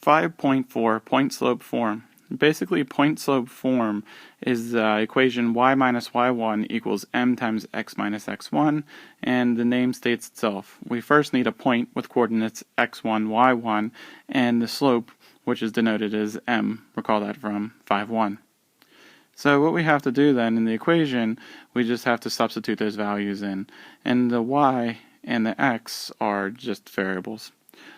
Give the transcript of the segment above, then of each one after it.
5.4 point slope form. Basically, point slope form is the equation y minus y1 equals m times x minus x1, and the name states itself. We first need a point with coordinates x1, y1, and the slope, which is denoted as m. Recall that from 5.1. So what we have to do then in the equation, we just have to substitute those values in, and the y and the x are just variables.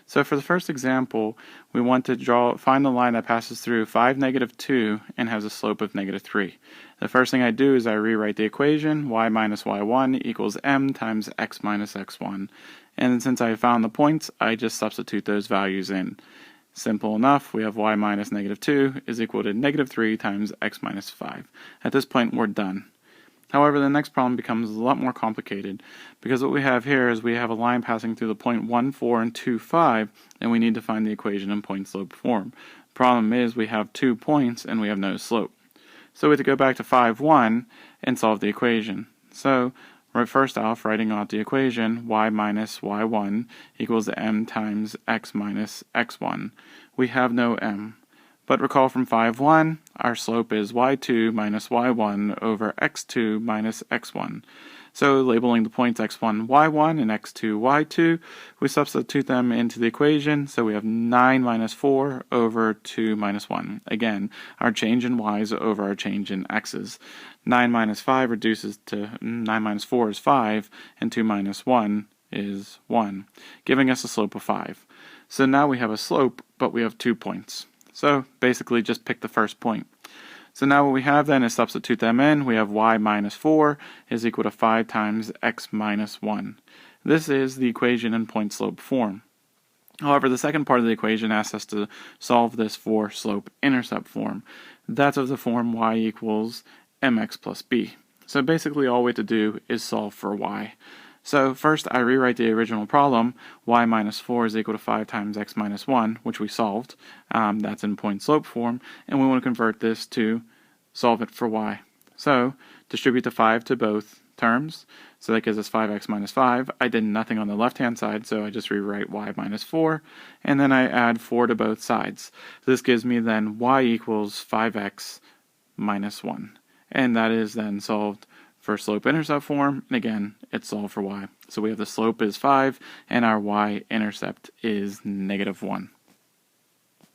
So for the first example, we want to find the line that passes through 5, -2 and has a slope of -3. The first thing I do is I rewrite the equation, y minus y1 equals m times x minus x1. And since I found the points, I just substitute those values in. Simple enough, we have y minus -2 is equal to -3 times x minus 5. At this point, we're done. However, the next problem becomes a lot more complicated, because what we have here is we have a line passing through the point 1, 4, and 2, 5, and we need to find the equation in point slope form. Problem is we have 2 points and we have no slope. So we have to go back to 5.1 and solve the equation. So first off, writing out the equation, y minus y1 equals m times x minus x1. We have no m. But recall from 5.1, our slope is y2 minus y1 over x2 minus x1. So labeling the points x1, y1 and x2, y2, we substitute them into the equation, so we have 9 minus 4 over 2 minus 1. Again, our change in y's over our change in x's. 9 minus 5 reduces to 9 minus 4 is 5, and 2 minus 1 is 1, giving us a slope of 5. So now we have a slope, but we have 2 points. So basically just pick the first point. So now what we have then is substitute them in. We have y minus 4 is equal to 5 times x minus 1. This is the equation in point slope form. However, the second part of the equation asks us to solve this for slope intercept form. That's of the form y equals mx plus b. So basically all we have to do is solve for y. So first I rewrite the original problem, y minus 4 is equal to 5 times x minus 1, which we solved. That's in point slope form, and we want to convert this to solve it for y. So distribute the 5 to both terms, so that gives us 5x minus 5. I did nothing on the left hand side, so I just rewrite y minus 4, and then I add 4 to both sides. This gives me then y equals 5x minus 1, and that is then solved for slope intercept form, and again, it's solved for y. So we have the slope is 5, and our y intercept is -1.